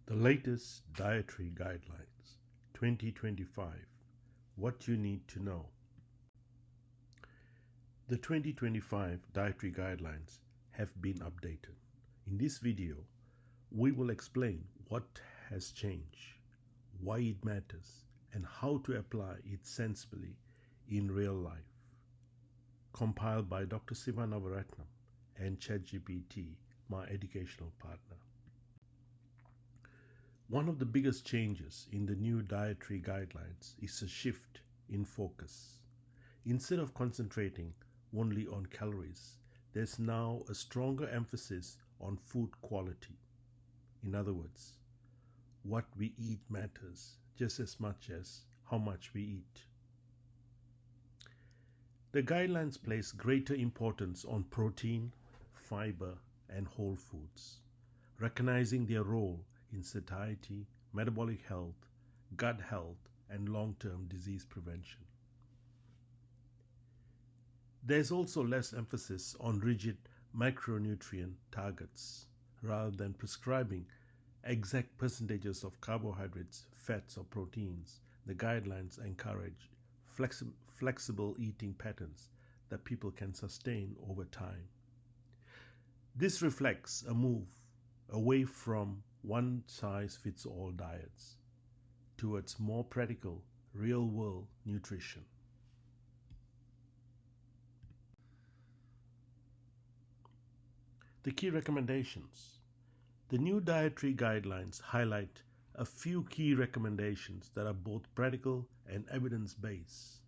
The latest Dietary Guidelines 2025. What you need to know. The 2025 Dietary Guidelines have been updated. In this video, we will explain what has changed, why it matters, and how to apply it sensibly in real life. Compiled by Dr. Siva Navaratnam and ChatGPT, my educational partner. One of the biggest changes in the new dietary guidelines is a shift in focus. Instead of concentrating only on calories, there's now a stronger emphasis on food quality. In other words, what we eat matters just as much as how much we eat. The guidelines place greater importance on protein, fiber, and whole foods, recognizing their role in satiety, metabolic health, gut health, and long-term disease prevention. There's also less emphasis on rigid micronutrient targets. Rather than prescribing exact percentages of carbohydrates, fats, or proteins, the guidelines encourage flexible eating patterns that people can sustain over time. This reflects a move away from one-size-fits-all diets towards more practical, real-world nutrition. The key recommendations. The new dietary guidelines highlight a few key recommendations that are both practical and evidence-based.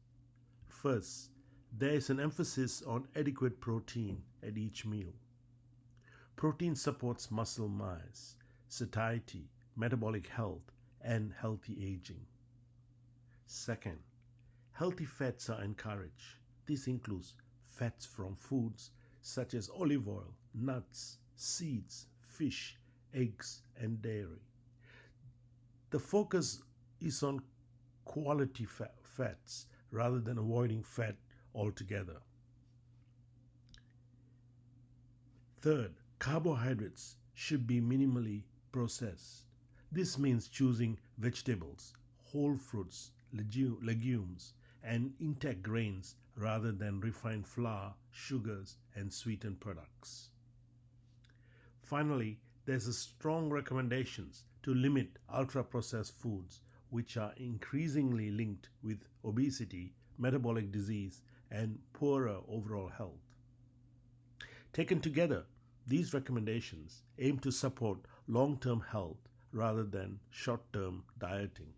First, there is an emphasis on adequate protein at each meal. Protein supports muscle mass, satiety, metabolic health, and healthy aging. Second, healthy fats are encouraged. This includes fats from foods such as olive oil, nuts, seeds, fish, eggs, and dairy. The focus is on quality fats rather than avoiding fat altogether. Third, carbohydrates should be minimally processed. This means choosing vegetables, whole fruits, legumes, and intact grains rather than refined flour, sugars, and sweetened products. Finally, there's a strong recommendations to limit ultra-processed foods, which are increasingly linked with obesity, metabolic disease, and poorer overall health. Taken together, these recommendations aim to support long-term health rather than short-term dieting.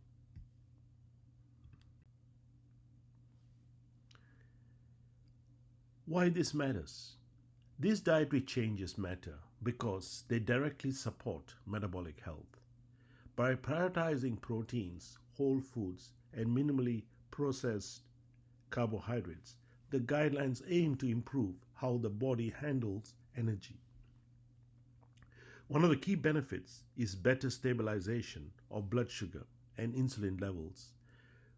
Why this matters? These dietary changes matter because they directly support metabolic health. By prioritizing proteins, whole foods, and minimally processed carbohydrates, the guidelines aim to improve how the body handles energy. One of the key benefits is better stabilization of blood sugar and insulin levels,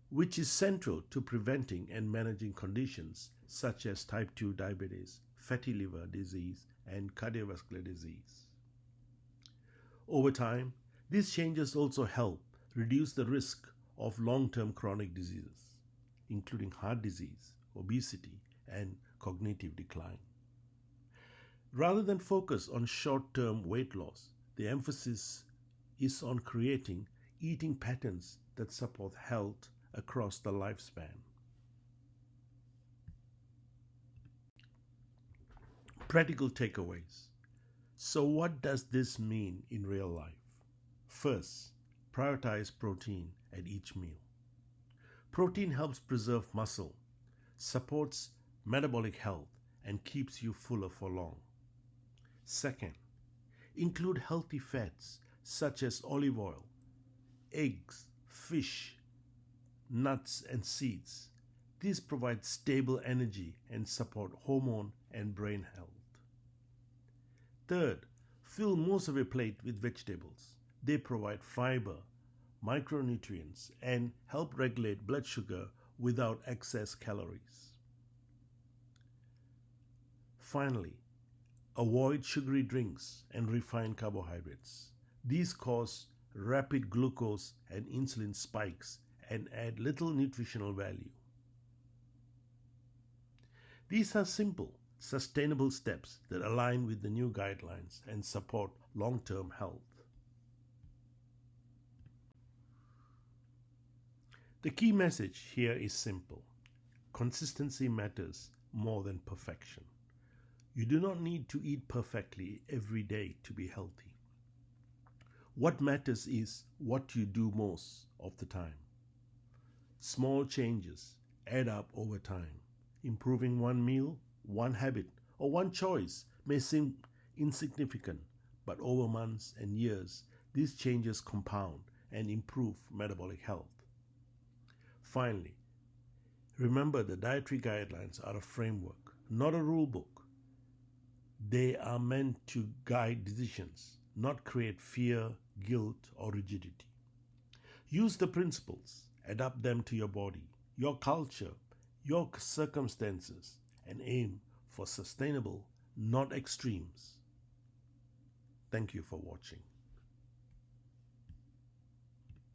which is central to preventing and managing conditions such as type 2 diabetes, fatty liver disease, and cardiovascular disease. Over time, these changes also help reduce the risk of long-term chronic diseases, including heart disease, obesity, and cognitive decline. Rather than focus on short-term weight loss, the emphasis is on creating eating patterns that support health across the lifespan. Practical takeaways. So what does this mean in real life? First, prioritize protein at each meal. Protein helps preserve muscle, supports metabolic health, and keeps you fuller for long. Second, include healthy fats such as olive oil, eggs, fish, nuts, and seeds. These provide stable energy and support hormone and brain health. Third, fill most of your plate with vegetables. They provide fiber, micronutrients, and help regulate blood sugar without excess calories. Finally, avoid sugary drinks and refined carbohydrates. These cause rapid glucose and insulin spikes and add little nutritional value. These are simple, sustainable steps that align with the new guidelines and support long-term health. The key message here is simple. Consistency matters more than perfection. You do not need to eat perfectly every day to be healthy. What matters is what you do most of the time. Small changes add up over time. Improving one meal, one habit, or one choice may seem insignificant, but over months and years, these changes compound and improve metabolic health. Finally, remember the dietary guidelines are a framework, not a rule book. They are meant to guide decisions, not create fear, guilt, or rigidity. Use the principles, adapt them to your body, your culture, your circumstances, and aim for sustainable, not extremes. Thank you for watching.